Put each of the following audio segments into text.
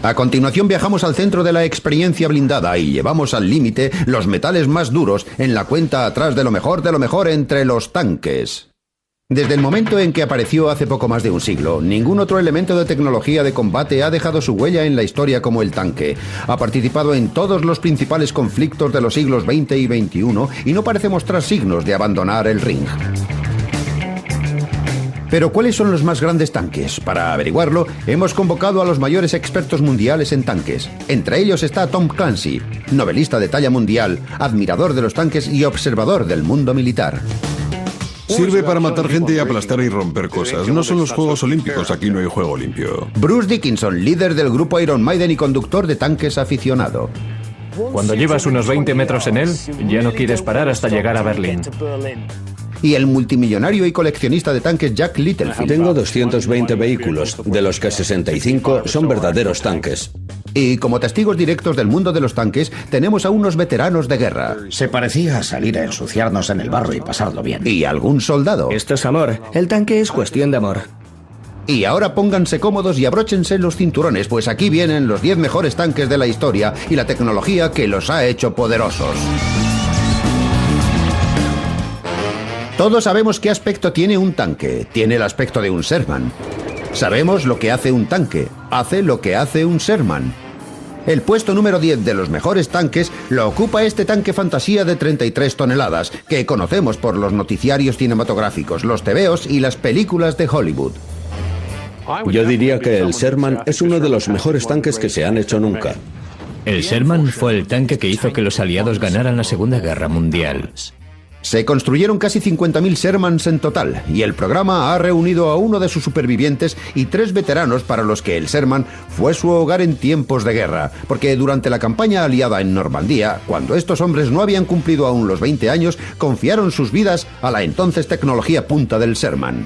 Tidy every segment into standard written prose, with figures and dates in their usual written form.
A continuación viajamos al centro de la experiencia blindada y llevamos al límite los metales más duros en la cuenta atrás de lo mejor entre los tanques. Desde el momento en que apareció hace poco más de un siglo, ningún otro elemento de tecnología de combate ha dejado su huella en la historia como el tanque. Ha participado en todos los principales conflictos de los siglos XX y XXI y no parece mostrar signos de abandonar el ring. Pero ¿cuáles son los más grandes tanques? Para averiguarlo, hemos convocado a los mayores expertos mundiales en tanques. Entre ellos está Tom Clancy, novelista de talla mundial, admirador de los tanques y observador del mundo militar. Sirve para matar gente y aplastar y romper cosas. No son los Juegos Olímpicos, aquí no hay juego limpio. Bruce Dickinson, líder del grupo Iron Maiden y conductor de tanques aficionado. Cuando llevas unos 20 metros en él, ya no quieres parar hasta llegar a Berlín. Y el multimillonario y coleccionista de tanques Jack Littlefield. Tengo 220 vehículos, de los que 65 son verdaderos tanques. Y como testigos directos del mundo de los tanques, tenemos a unos veteranos de guerra. Se parecía a salir a ensuciarnos en el barro y pasarlo bien. Y algún soldado. Esto es amor. El tanque es cuestión de amor. Y ahora pónganse cómodos y abróchense los cinturones, pues aquí vienen los 10 mejores tanques de la historia y la tecnología que los ha hecho poderosos. Todos sabemos qué aspecto tiene un tanque. Tiene el aspecto de un Sherman. Sabemos lo que hace un tanque. Hace lo que hace un Sherman. El puesto número 10 de los mejores tanques lo ocupa este tanque fantasía de 33 toneladas, que conocemos por los noticiarios cinematográficos, los tebeos y las películas de Hollywood. Yo diría que el Sherman es uno de los mejores tanques que se han hecho nunca. El Sherman fue el tanque que hizo que los aliados ganaran la Segunda Guerra Mundial. Se construyeron casi 50.000 Shermans en total, y el programa ha reunido a uno de sus supervivientes y 3 veteranos para los que el Sherman fue su hogar en tiempos de guerra, porque durante la campaña aliada en Normandía, cuando estos hombres no habían cumplido aún los 20 años, confiaron sus vidas a la entonces tecnología punta del Sherman.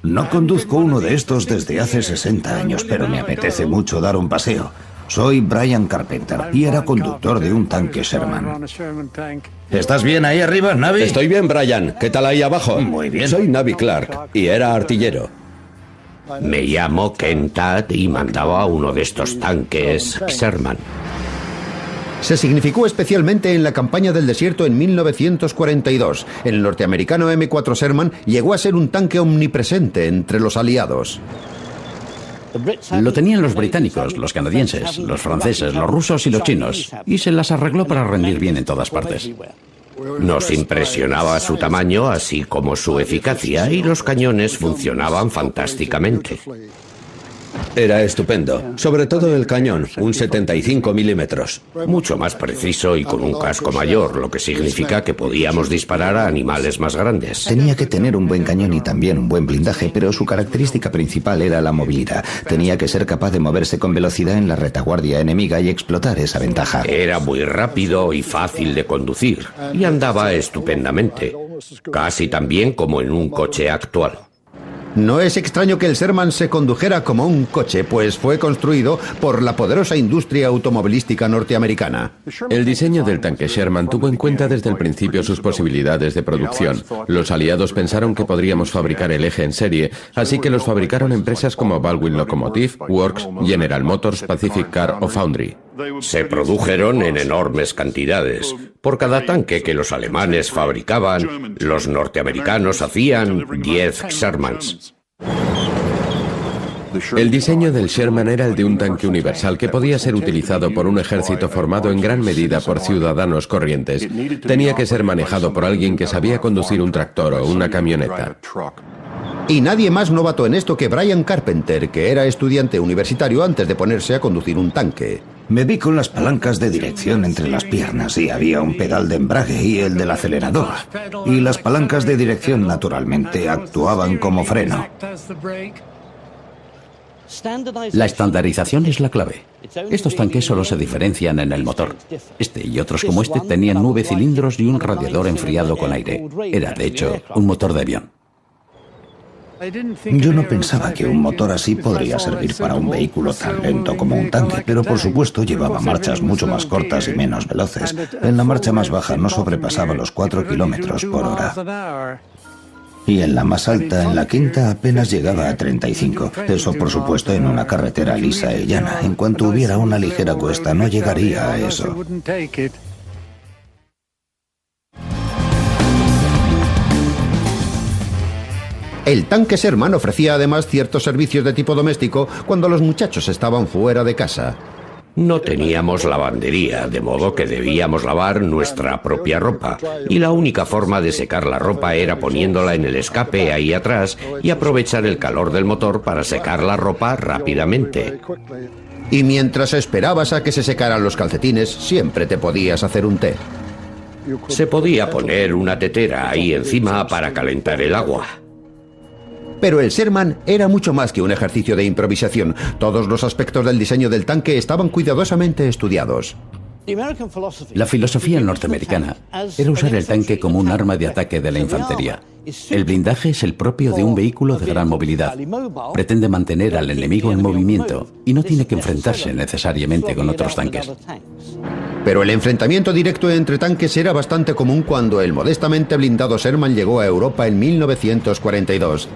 No conduzco uno de estos desde hace 60 años, pero me apetece mucho dar un paseo. Soy Brian Carpenter y era conductor de un tanque Sherman. ¿Estás bien ahí arriba, Navi? Estoy bien, Brian. ¿Qué tal ahí abajo? Muy bien. Soy Navi Clark y era artillero. Me llamo Ken Tadd y mandaba uno de estos tanques Sherman. Se significó especialmente en la campaña del desierto en 1942. El norteamericano M4 Sherman llegó a ser un tanque omnipresente entre los aliados. Lo tenían los británicos, los canadienses, los franceses, los rusos y los chinos, y se las arregló para rendir bien en todas partes. Nos impresionaba su tamaño, así como su eficacia, y los cañones funcionaban fantásticamente. Era estupendo, sobre todo el cañón, un 75 milímetros. Mucho más preciso y con un casco mayor, lo que significa que podíamos disparar a animales más grandes. Tenía que tener un buen cañón y también un buen blindaje, pero su característica principal era la movilidad. Tenía que ser capaz de moverse con velocidad en la retaguardia enemiga y explotar esa ventaja. Era muy rápido y fácil de conducir, y andaba estupendamente, casi tan bien como en un coche actual. No es extraño que el Sherman se condujera como un coche, pues fue construido por la poderosa industria automovilística norteamericana. El diseño del tanque Sherman tuvo en cuenta desde el principio sus posibilidades de producción. Los aliados pensaron que podríamos fabricar el eje en serie, así que los fabricaron empresas como Baldwin Locomotive, Works, General Motors, Pacific Car o Foundry. Se produjeron en enormes cantidades. Por cada tanque que los alemanes fabricaban, los norteamericanos hacían 10 Shermans. El diseño del Sherman era el de un tanque universal que podía ser utilizado por un ejército formado en gran medida por ciudadanos corrientes. Tenía que ser manejado por alguien que sabía conducir un tractor o una camioneta. Y nadie más novato en esto que Brian Carpenter, que era estudiante universitario antes de ponerse a conducir un tanque. Me vi con las palancas de dirección entre las piernas y había un pedal de embrague y el del acelerador. Y las palancas de dirección, naturalmente, actuaban como freno. La estandarización es la clave. Estos tanques solo se diferencian en el motor. Este y otros como este tenían 9 cilindros y un radiador enfriado con aire. Era, de hecho, un motor de avión. Yo no pensaba que un motor así podría servir para un vehículo tan lento como un tanque, pero por supuesto llevaba marchas mucho más cortas y menos veloces. En la marcha más baja no sobrepasaba los 4 kilómetros por hora. Y en la más alta, en la quinta, apenas llegaba a 35. Eso, por supuesto, en una carretera lisa y llana. En cuanto hubiera una ligera cuesta, no llegaría a eso. El tanque Sherman ofrecía además ciertos servicios de tipo doméstico cuando los muchachos estaban fuera de casa. No teníamos lavandería, de modo que debíamos lavar nuestra propia ropa, y la única forma de secar la ropa era poniéndola en el escape ahí atrás y aprovechar el calor del motor para secar la ropa rápidamente. Y mientras esperabas a que se secaran los calcetines, siempre te podías hacer un té. Se podía poner una tetera ahí encima para calentar el agua. Pero el Sherman era mucho más que un ejercicio de improvisación. Todos los aspectos del diseño del tanque estaban cuidadosamente estudiados. La filosofía norteamericana era usar el tanque como un arma de ataque de la infantería. El blindaje es el propio de un vehículo de gran movilidad. Pretende mantener al enemigo en movimiento y no tiene que enfrentarse necesariamente con otros tanques. Pero el enfrentamiento directo entre tanques era bastante común cuando el modestamente blindado Sherman llegó a Europa en 1942.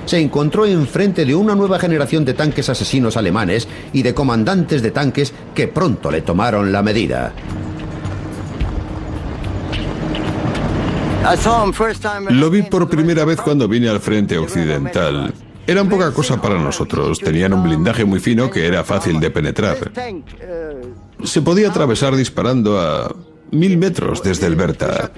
Se encontró enfrente de una nueva generación de tanques asesinos alemanes y de comandantes de tanques que pronto le tomaron la medida. Lo vi por primera vez cuando vine al frente occidental. Eran poca cosa para nosotros. Tenían un blindaje muy fino que era fácil de penetrar. Se podía atravesar disparando a 1000 metros desde el Bertha.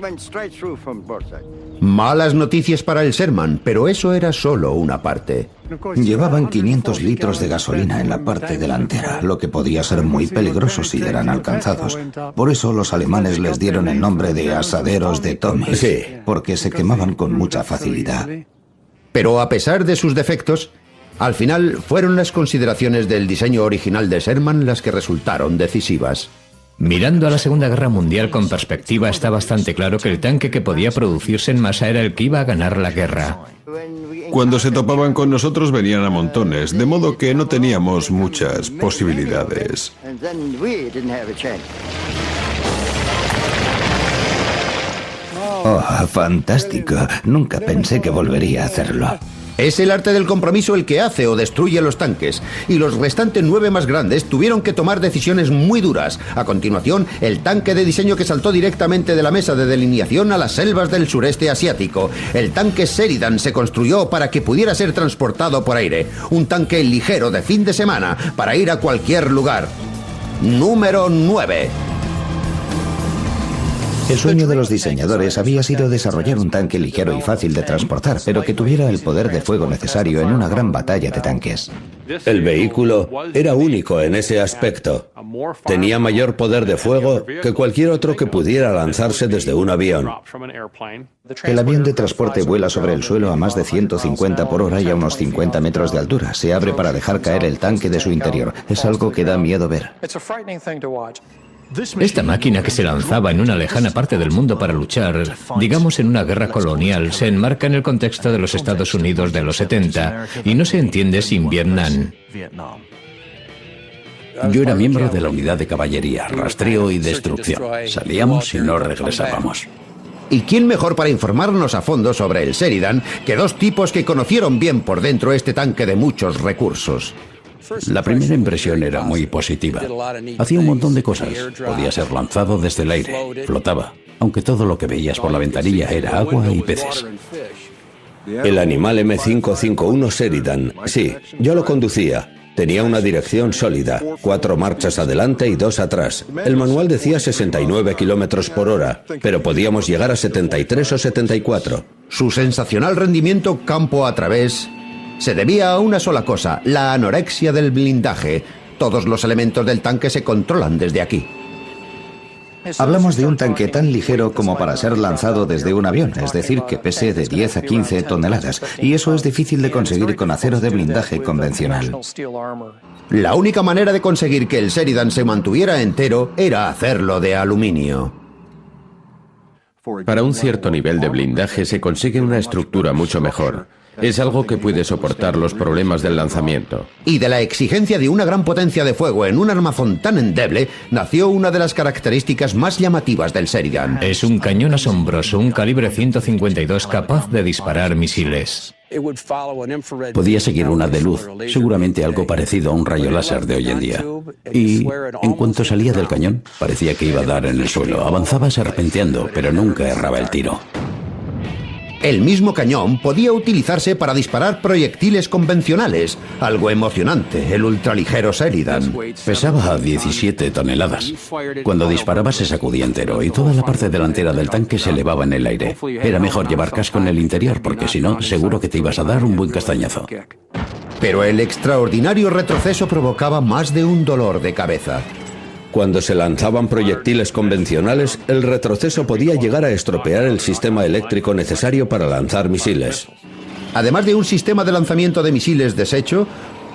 Malas noticias para el Sherman, pero eso era solo una parte. Llevaban 500 litros de gasolina en la parte delantera, lo que podía ser muy peligroso si eran alcanzados. Por eso los alemanes les dieron el nombre de asaderos de Tommy, porque se quemaban con mucha facilidad. Pero a pesar de sus defectos, al final fueron las consideraciones del diseño original de Sherman las que resultaron decisivas. Mirando a la Segunda Guerra Mundial con perspectiva, está bastante claro que el tanque que podía producirse en masa era el que iba a ganar la guerra. Cuando se topaban con nosotros venían a montones, de modo que no teníamos muchas posibilidades. Oh, fantástico. Nunca pensé que volvería a hacerlo. Es el arte del compromiso el que hace o destruye los tanques, y los restantes 9 más grandes tuvieron que tomar decisiones muy duras. A continuación, el tanque de diseño que saltó directamente de la mesa de delineación a las selvas del sureste asiático. El tanque Sheridan se construyó para que pudiera ser transportado por aire. Un tanque ligero de fin de semana para ir a cualquier lugar. Número 9. El sueño de los diseñadores había sido desarrollar un tanque ligero y fácil de transportar, pero que tuviera el poder de fuego necesario en una gran batalla de tanques. El vehículo era único en ese aspecto. Tenía mayor poder de fuego que cualquier otro que pudiera lanzarse desde un avión. El avión de transporte vuela sobre el suelo a más de 150 por hora y a unos 50 metros de altura. Se abre para dejar caer el tanque de su interior. Es algo que da miedo ver. Esta máquina que se lanzaba en una lejana parte del mundo para luchar, digamos en una guerra colonial, se enmarca en el contexto de los Estados Unidos de los 70 y no se entiende sin Vietnam. Yo era miembro de la unidad de caballería, rastreo y destrucción. Salíamos y no regresábamos. ¿Y quién mejor para informarnos a fondo sobre el Sheridan que dos tipos que conocieron bien por dentro este tanque de muchos recursos? La primera impresión era muy positiva. Hacía un montón de cosas. Podía ser lanzado desde el aire, flotaba, aunque todo lo que veías por la ventanilla era agua y peces. El animal M551 Sheridan, sí, yo lo conducía. Tenía una dirección sólida, 4 marchas adelante y 2 atrás. El manual decía 69 kilómetros por hora, pero podíamos llegar a 73 o 74. Su sensacional rendimiento campo a través se debía a una sola cosa, la anorexia del blindaje. Todos los elementos del tanque se controlan desde aquí. Hablamos de un tanque tan ligero como para ser lanzado desde un avión, es decir, que pese de 10 a 15 toneladas, y eso es difícil de conseguir con acero de blindaje convencional. La única manera de conseguir que el Sheridan se mantuviera entero era hacerlo de aluminio. Para un cierto nivel de blindaje se consigue una estructura mucho mejor. Es algo que puede soportar los problemas del lanzamiento. Y de la exigencia de una gran potencia de fuego en un armazón tan endeble, nació una de las características más llamativas del Sheridan. Es un cañón asombroso, un calibre 152 capaz de disparar misiles. Podía seguir una de luz, seguramente algo parecido a un rayo láser de hoy en día. Y en cuanto salía del cañón, parecía que iba a dar en el suelo. Avanzaba serpenteando, pero nunca erraba el tiro. El mismo cañón podía utilizarse para disparar proyectiles convencionales, algo emocionante, el ultraligero Sheridan. Pesaba 17 toneladas. Cuando disparaba se sacudía entero y toda la parte delantera del tanque se elevaba en el aire. Era mejor llevar casco en el interior porque si no, seguro que te ibas a dar un buen castañazo. Pero el extraordinario retroceso provocaba más de un dolor de cabeza. Cuando se lanzaban proyectiles convencionales, el retroceso podía llegar a estropear el sistema eléctrico necesario para lanzar misiles. Además de un sistema de lanzamiento de misiles deshecho,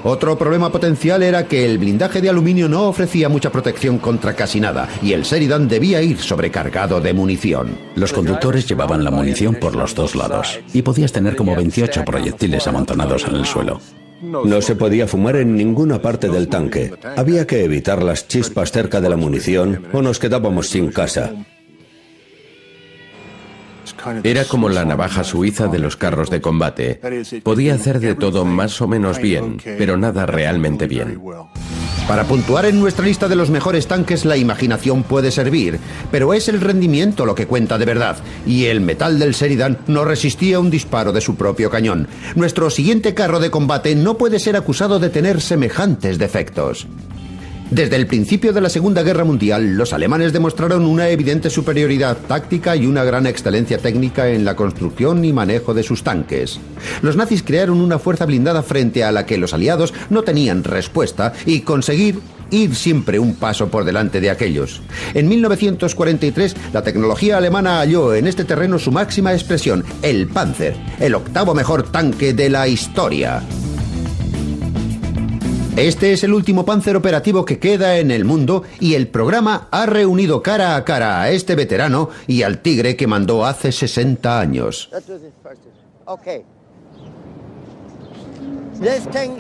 otro problema potencial era que el blindaje de aluminio no ofrecía mucha protección contra casi nada, y el Sheridan debía ir sobrecargado de munición. Los conductores llevaban la munición por los dos lados, y podías tener como 28 proyectiles amontonados en el suelo. No se podía fumar en ninguna parte del tanque. Había que evitar las chispas cerca de la munición o nos quedábamos sin casa. Era como la navaja suiza de los carros de combate. Podía hacer de todo más o menos bien, pero nada realmente bien. Para puntuar en nuestra lista de los mejores tanques, la imaginación puede servir, pero es el rendimiento lo que cuenta de verdad, y el metal del Sheridan no resistía un disparo de su propio cañón. Nuestro siguiente carro de combate no puede ser acusado de tener semejantes defectos. Desde el principio de la Segunda Guerra Mundial, los alemanes demostraron una evidente superioridad táctica y una gran excelencia técnica en la construcción y manejo de sus tanques. Los nazis crearon una fuerza blindada frente a la que los aliados no tenían respuesta y conseguir ir siempre un paso por delante de aquellos. En 1943, la tecnología alemana halló en este terreno su máxima expresión, el Panzer, el octavo mejor tanque de la historia. Este es el último Panzer operativo que queda en el mundo y el programa ha reunido cara a cara a este veterano y al tigre que mandó hace 60 años.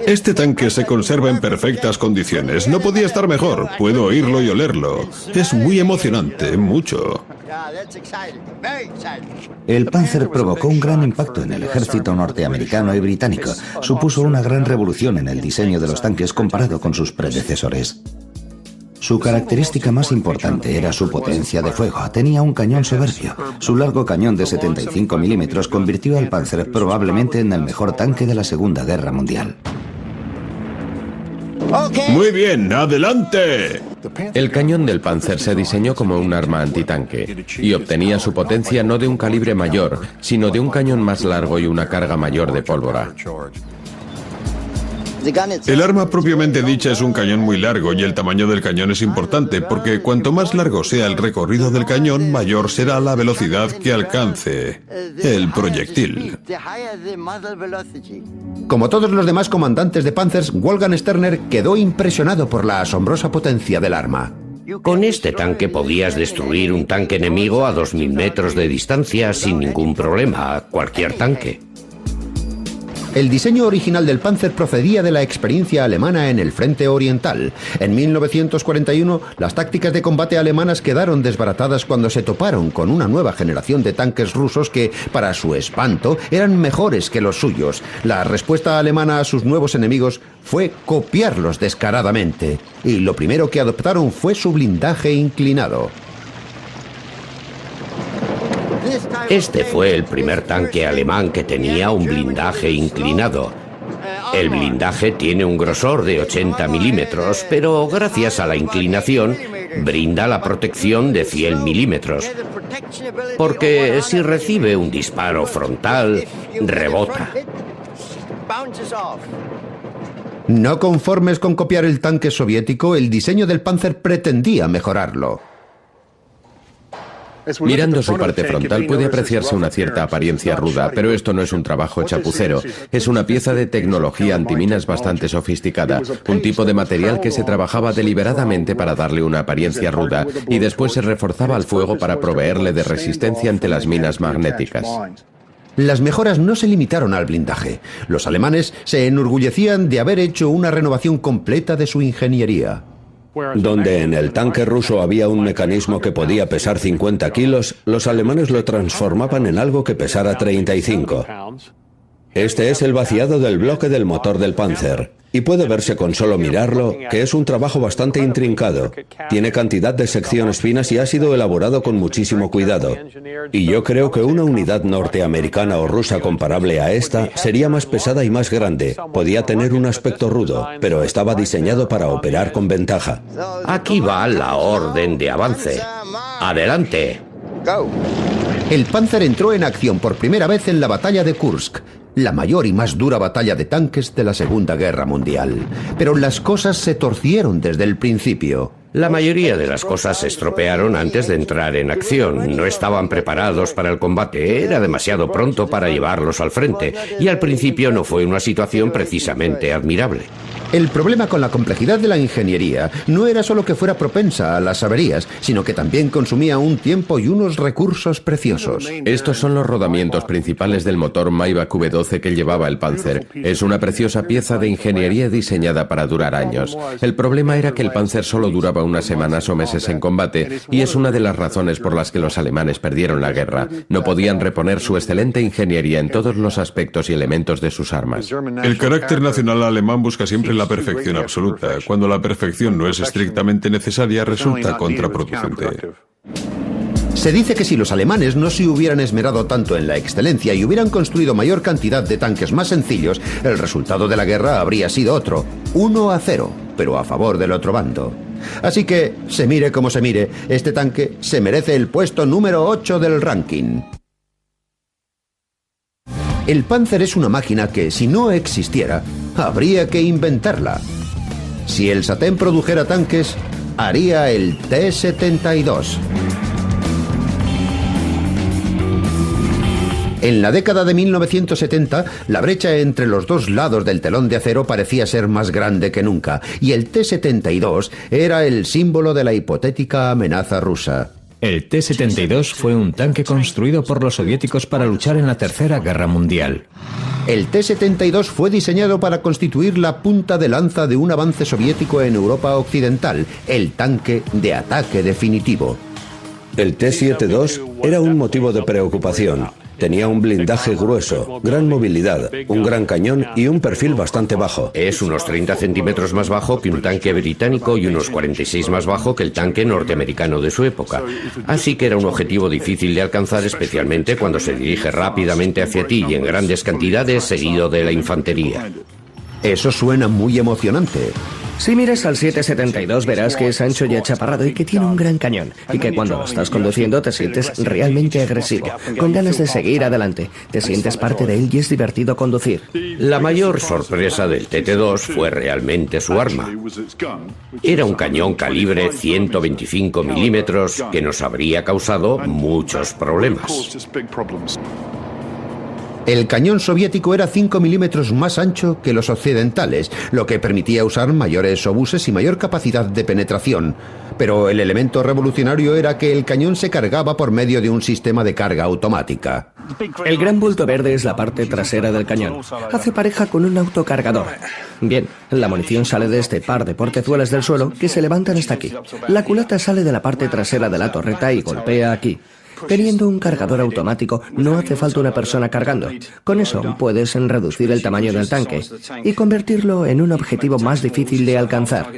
Este tanque se conserva en perfectas condiciones. No podía estar mejor. Puedo oírlo y olerlo. Es muy emocionante, mucho. El Panzer provocó un gran impacto en el ejército norteamericano y británico. Supuso una gran revolución en el diseño de los tanques comparado con sus predecesores. Su característica más importante era su potencia de fuego. Tenía un cañón soberbio. Su largo cañón de 75 milímetros convirtió al Panzer probablemente en el mejor tanque de la Segunda Guerra Mundial. Muy bien, adelante. El cañón del Panzer se diseñó como un arma antitanque y obtenía su potencia no de un calibre mayor, sino de un cañón más largo y una carga mayor de pólvora. El arma propiamente dicha es un cañón muy largo y el tamaño del cañón es importante porque cuanto más largo sea el recorrido del cañón, mayor será la velocidad que alcance el proyectil. Como todos los demás comandantes de Panzers, Wolfgang Sterner quedó impresionado por la asombrosa potencia del arma. Con este tanque podías destruir un tanque enemigo a 2000 metros de distancia sin ningún problema, cualquier tanque. El diseño original del Panzer procedía de la experiencia alemana en el frente oriental. En 1941, las tácticas de combate alemanas quedaron desbaratadas cuando se toparon con una nueva generación de tanques rusos que, para su espanto, eran mejores que los suyos. La respuesta alemana a sus nuevos enemigos fue copiarlos descaradamente, y lo primero que adoptaron fue su blindaje inclinado. Este fue el primer tanque alemán que tenía un blindaje inclinado. El blindaje tiene un grosor de 80 milímetros, pero gracias a la inclinación brinda la protección de 100 milímetros. Porque si recibe un disparo frontal, rebota. No conformes con copiar el tanque soviético, el diseño del Panzer pretendía mejorarlo. Mirando su parte frontal puede apreciarse una cierta apariencia ruda, pero esto no es un trabajo chapucero. Es una pieza de tecnología antiminas bastante sofisticada, un tipo de material que se trabajaba deliberadamente para darle una apariencia ruda y después se reforzaba al fuego para proveerle de resistencia ante las minas magnéticas. Las mejoras no se limitaron al blindaje. Los alemanes se enorgullecían de haber hecho una renovación completa de su ingeniería. Donde en el tanque ruso había un mecanismo que podía pesar 50 kilos, los alemanes lo transformaban en algo que pesara 35. Este es el vaciado del bloque del motor del Panzer. Y puede verse con solo mirarlo que es un trabajo bastante intrincado. Tiene cantidad de secciones finas y ha sido elaborado con muchísimo cuidado. Y yo creo que una unidad norteamericana o rusa comparable a esta sería más pesada y más grande. Podía tener un aspecto rudo, pero estaba diseñado para operar con ventaja. Aquí va la orden de avance. ¡Adelante! El Panzer entró en acción por primera vez en la batalla de Kursk, la mayor y más dura batalla de tanques de la Segunda Guerra Mundial. Pero las cosas se torcieron desde el principio. La mayoría de las cosas se estropearon antes de entrar en acción. No estaban preparados para el combate. Era demasiado pronto para llevarlos al frente. Y al principio no fue una situación precisamente admirable. El problema con la complejidad de la ingeniería no era solo que fuera propensa a las averías, sino que también consumía un tiempo y unos recursos preciosos. Estos son los rodamientos principales del motor Maybach V12 que llevaba el Panzer. Es una preciosa pieza de ingeniería diseñada para durar años. El problema era que el Panzer solo duraba unas semanas o meses en combate, y es una de las razones por las que los alemanes perdieron la guerra. No podían reponer su excelente ingeniería en todos los aspectos y elementos de sus armas. El carácter nacional alemán busca siempre la perfección absoluta. Cuando la perfección no es estrictamente necesaria, resulta contraproducente. Se dice que si los alemanes no se hubieran esmerado tanto en la excelencia y hubieran construido mayor cantidad de tanques más sencillos, el resultado de la guerra habría sido otro, 1-0, pero a favor del otro bando. Así que, se mire como se mire, este tanque se merece el puesto número 8 del ranking. El Panzer es una máquina que, si no existiera, habría que inventarla. Si el Satén produjera tanques, haría el T-72. En la década de 1970, la brecha entre los dos lados del telón de acero parecía ser más grande que nunca, y el T-72 era el símbolo de la hipotética amenaza rusa. El T-72 fue un tanque construido por los soviéticos para luchar en la Tercera Guerra Mundial. El T-72 fue diseñado para constituir la punta de lanza de un avance soviético en Europa Occidental, el tanque de ataque definitivo. El T-72 era un motivo de preocupación. Tenía un blindaje grueso, gran movilidad, un gran cañón y un perfil bastante bajo. Es unos 30 centímetros más bajo que un tanque británico y unos 46 más bajo que el tanque norteamericano de su época. Así que era un objetivo difícil de alcanzar, especialmente cuando se dirige rápidamente hacia ti y en grandes cantidades seguido de la infantería. Eso suena muy emocionante. Si miras al 772 verás que es ancho y achaparrado y que tiene un gran cañón, y que cuando lo estás conduciendo te sientes realmente agresivo, con ganas de seguir adelante. Te sientes parte de él y es divertido conducir. La mayor sorpresa del TT2 fue realmente su arma. Era un cañón calibre 125 milímetros que nos habría causado muchos problemas. El cañón soviético era 5 milímetros más ancho que los occidentales, lo que permitía usar mayores obuses y mayor capacidad de penetración. Pero el elemento revolucionario era que el cañón se cargaba por medio de un sistema de carga automática. El gran bulto verde es la parte trasera del cañón. Hace pareja con un autocargador. Bien, la munición sale de este par de portezuelas del suelo que se levantan hasta aquí. La culata sale de la parte trasera de la torreta y golpea aquí. Teniendo un cargador automático, no hace falta una persona cargando. Con eso puedes reducir el tamaño del tanque y convertirlo en un objetivo más difícil de alcanzar.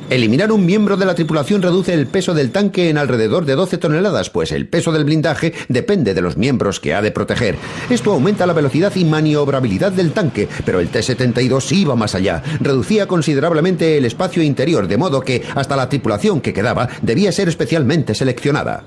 Eliminar un miembro de la tripulación reduce el peso del tanque en alrededor de 12 toneladas, pues el peso del blindaje depende de los miembros que ha de proteger. Esto aumenta la velocidad y maniobrabilidad del tanque, pero el T-72 iba más allá. Reducía considerablemente el espacio interior, de modo que hasta la tripulación que quedaba debía ser especialmente seleccionada.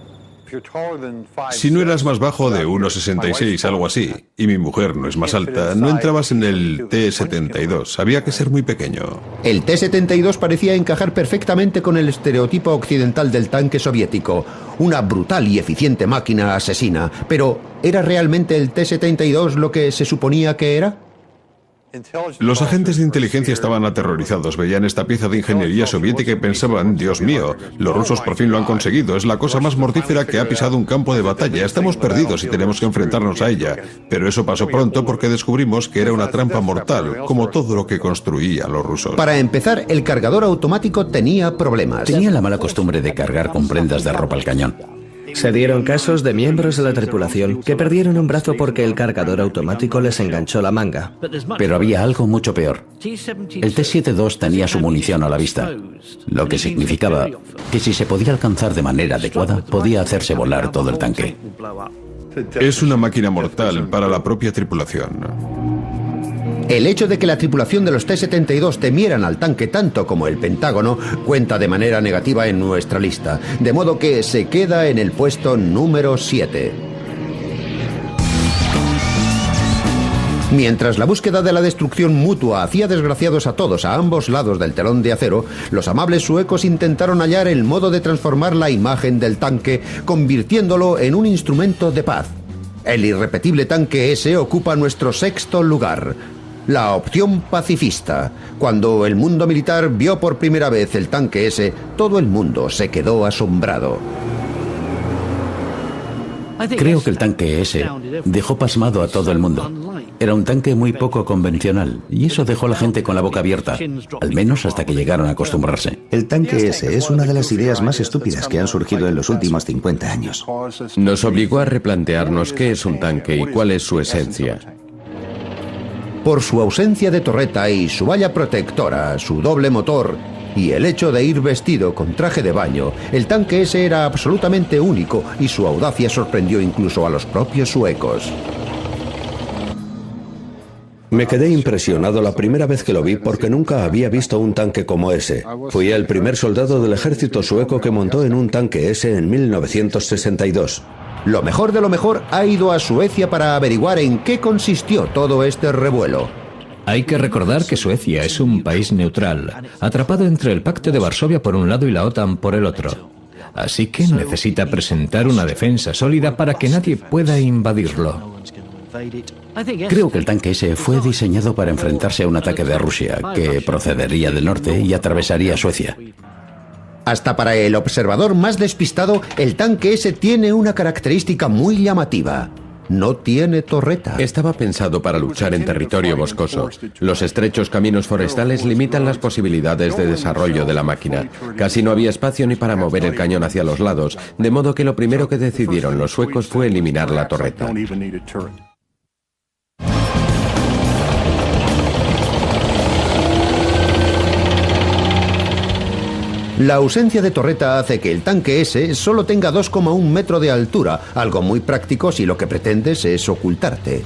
Si no eras más bajo de 1,66, algo así, y mi mujer no es más alta, no entrabas en el T-72. Había que ser muy pequeño. El T-72 parecía encajar perfectamente con el estereotipo occidental del tanque soviético. Una brutal y eficiente máquina asesina. Pero, ¿era realmente el T-72 lo que se suponía que era? Los agentes de inteligencia estaban aterrorizados, veían esta pieza de ingeniería soviética y pensaban, Dios mío, los rusos por fin lo han conseguido, es la cosa más mortífera que ha pisado un campo de batalla, estamos perdidos y tenemos que enfrentarnos a ella. Pero eso pasó pronto porque descubrimos que era una trampa mortal, como todo lo que construían los rusos. Para empezar, el cargador automático tenía problemas. Tenía la mala costumbre de cargar con prendas de ropa al cañón. Se dieron casos de miembros de la tripulación que perdieron un brazo porque el cargador automático les enganchó la manga. Pero había algo mucho peor. El T-72 tenía su munición a la vista, lo que significaba que si se podía alcanzar de manera adecuada, podía hacerse volar todo el tanque. Es una máquina mortal para la propia tripulación. El hecho de que la tripulación de los T-72 temieran al tanque tanto como el Pentágono cuenta de manera negativa en nuestra lista, de modo que se queda en el puesto número 7. Mientras la búsqueda de la destrucción mutua hacía desgraciados a todos a ambos lados del telón de acero, los amables suecos intentaron hallar el modo de transformar la imagen del tanque, convirtiéndolo en un instrumento de paz. El irrepetible tanque S ocupa nuestro 6º lugar. La opción pacifista. Cuando el mundo militar vio por primera vez el tanque S, todo el mundo se quedó asombrado. Creo que el tanque S dejó pasmado a todo el mundo. Era un tanque muy poco convencional, y eso dejó a la gente con la boca abierta, al menos hasta que llegaron a acostumbrarse. El tanque S es una de las ideas más estúpidas que han surgido en los últimos 50 años. Nos obligó a replantearnos qué es un tanque y cuál es su esencia. Por su ausencia de torreta y su valla protectora, su doble motor y el hecho de ir vestido con traje de baño, el tanque S era absolutamente único y su audacia sorprendió incluso a los propios suecos. Me quedé impresionado la primera vez que lo vi porque nunca había visto un tanque como ese. Fui el primer soldado del ejército sueco que montó en un tanque S en 1962. Lo mejor de lo mejor ha ido a Suecia para averiguar en qué consistió todo este revuelo. Hay que recordar que Suecia es un país neutral, atrapado entre el Pacto de Varsovia por un lado y la OTAN por el otro. Así que necesita presentar una defensa sólida para que nadie pueda invadirlo. Creo que el tanque S fue diseñado para enfrentarse a un ataque de Rusia, que procedería del norte y atravesaría Suecia. Hasta para el observador más despistado, el tanque S tiene una característica muy llamativa. No tiene torreta. Estaba pensado para luchar en territorio boscoso. Los estrechos caminos forestales limitan las posibilidades de desarrollo de la máquina. Casi no había espacio ni para mover el cañón hacia los lados, de modo que lo primero que decidieron los suecos fue eliminar la torreta. La ausencia de torreta hace que el tanque S solo tenga 2,1 metros de altura, algo muy práctico si lo que pretendes es ocultarte.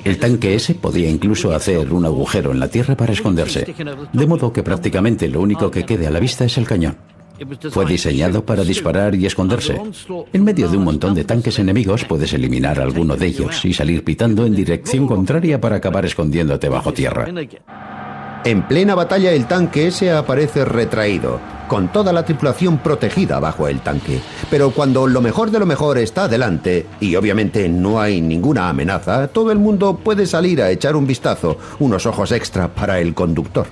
El tanque S podía incluso hacer un agujero en la tierra para esconderse, de modo que prácticamente lo único que quede a la vista es el cañón. Fue diseñado para disparar y esconderse. En medio de un montón de tanques enemigos puedes eliminar a alguno de ellos y salir pitando en dirección contraria para acabar escondiéndote bajo tierra. En plena batalla el tanque S aparece retraído, con toda la tripulación protegida bajo el tanque. Pero cuando lo mejor de lo mejor está delante, y obviamente no hay ninguna amenaza, todo el mundo puede salir a echar un vistazo, unos ojos extra para el conductor.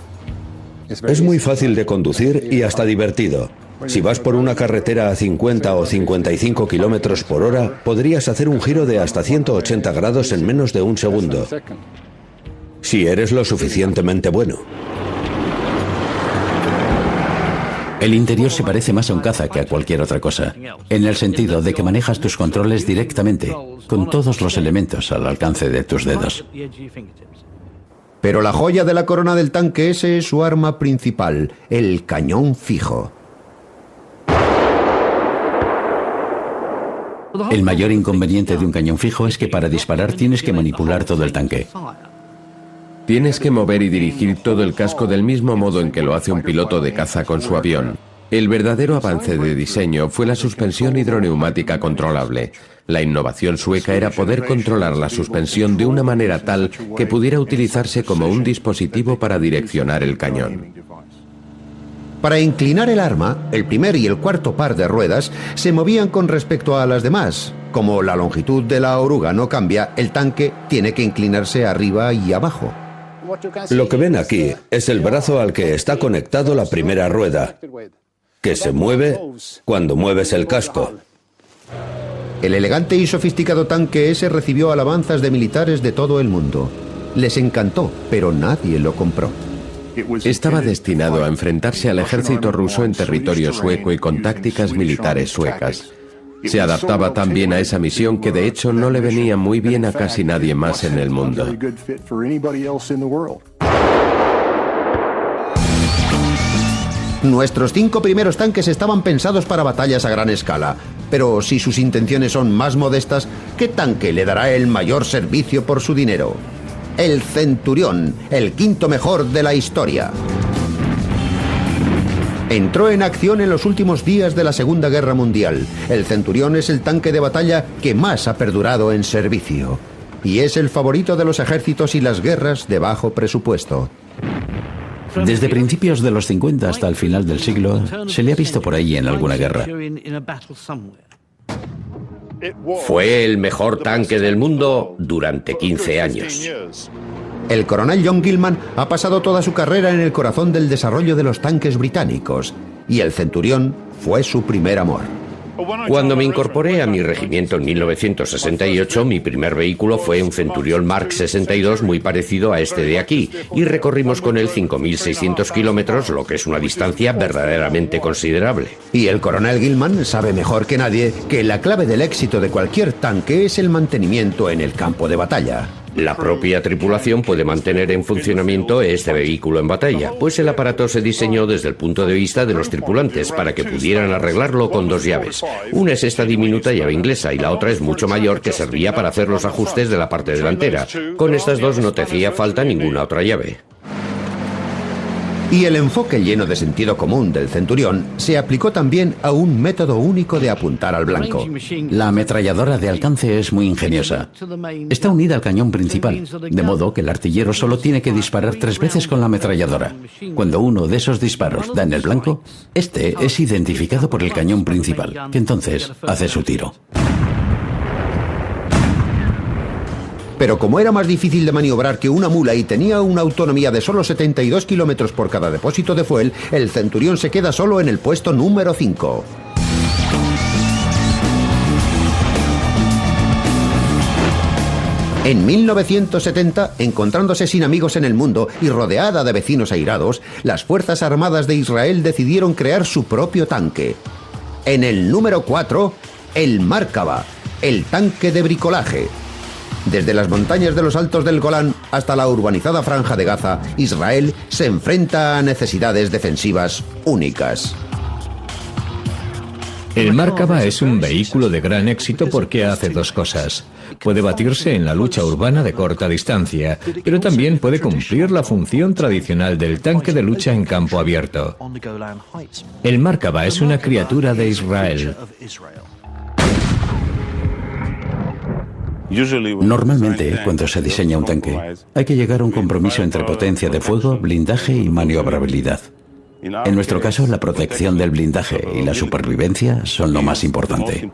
Es muy fácil de conducir y hasta divertido. Si vas por una carretera a 50 o 55 kilómetros por hora, podrías hacer un giro de hasta 180 grados en menos de un segundo. Si eres lo suficientemente bueno. El interior se parece más a un caza que a cualquier otra cosa, en el sentido de que manejas tus controles directamente, con todos los elementos al alcance de tus dedos. Pero la joya de la corona del tanque S es su arma principal, el cañón fijo. El mayor inconveniente de un cañón fijo es que para disparar tienes que manipular todo el tanque. Tienes que mover y dirigir todo el casco del mismo modo en que lo hace un piloto de caza con su avión. El verdadero avance de diseño fue la suspensión hidroneumática controlable. La innovación sueca era poder controlar la suspensión de una manera tal que pudiera utilizarse como un dispositivo para direccionar el cañón. Para inclinar el arma, el primer y el cuarto par de ruedas se movían con respecto a las demás. Como la longitud de la oruga no cambia, el tanque tiene que inclinarse arriba y abajo. Lo que ven aquí es el brazo al que está conectado la primera rueda, que se mueve cuando mueves el casco. El elegante y sofisticado tanque ese recibió alabanzas de militares de todo el mundo. Les encantó, pero nadie lo compró. Estaba destinado a enfrentarse al ejército ruso en territorio sueco y con tácticas militares suecas. Se adaptaba tan bien a esa misión que de hecho no le venía muy bien a casi nadie más en el mundo. Nuestros 5 primeros tanques estaban pensados para batallas a gran escala, pero si sus intenciones son más modestas, ¿qué tanque le dará el mayor servicio por su dinero? El Centurión, el quinto mejor de la historia. Entró en acción en los últimos días de la Segunda Guerra Mundial. El Centurión es el tanque de batalla que más ha perdurado en servicio. Y es el favorito de los ejércitos y las guerras de bajo presupuesto. Desde principios de los 50 hasta el final del siglo, se le ha visto por ahí en alguna guerra. Fue el mejor tanque del mundo durante 15 años. El coronel John Gilman ha pasado toda su carrera en el corazón del desarrollo de los tanques británicos, y el Centurión fue su primer amor. Cuando me incorporé a mi regimiento en 1968, mi primer vehículo fue un Centurión Mark 62 muy parecido a este de aquí, y recorrimos con él 5.600 kilómetros, lo que es una distancia verdaderamente considerable. Y el coronel Gilman sabe mejor que nadie que la clave del éxito de cualquier tanque es el mantenimiento en el campo de batalla. La propia tripulación puede mantener en funcionamiento este vehículo en batalla, pues el aparato se diseñó desde el punto de vista de los tripulantes para que pudieran arreglarlo con 2 llaves. Una es esta diminuta llave inglesa y la otra es mucho mayor, que servía para hacer los ajustes de la parte delantera. Con estas dos no te hacía falta ninguna otra llave. Y el enfoque lleno de sentido común del Centurión se aplicó también a un método único de apuntar al blanco. La ametralladora de alcance es muy ingeniosa. Está unida al cañón principal, de modo que el artillero solo tiene que disparar 3 veces con la ametralladora. Cuando uno de esos disparos da en el blanco, este es identificado por el cañón principal, que entonces hace su tiro. Pero como era más difícil de maniobrar que una mula y tenía una autonomía de solo 72 kilómetros por cada depósito de fuel, el Centurión se queda solo en el puesto número 5. En 1970, encontrándose sin amigos en el mundo y rodeada de vecinos airados, las Fuerzas Armadas de Israel decidieron crear su propio tanque. En el número 4, el Markava, el tanque de bricolaje. Desde las montañas de los Altos del Golán hasta la urbanizada Franja de Gaza, Israel se enfrenta a necesidades defensivas únicas. El Markava es un vehículo de gran éxito porque hace 2 cosas. Puede batirse en la lucha urbana de corta distancia, pero también puede cumplir la función tradicional del tanque de lucha en campo abierto. El Markava es una criatura de Israel. Normalmente, cuando se diseña un tanque, hay que llegar a un compromiso entre potencia de fuego, blindaje y maniobrabilidad. En nuestro caso, la protección del blindaje y la supervivencia son lo más importante.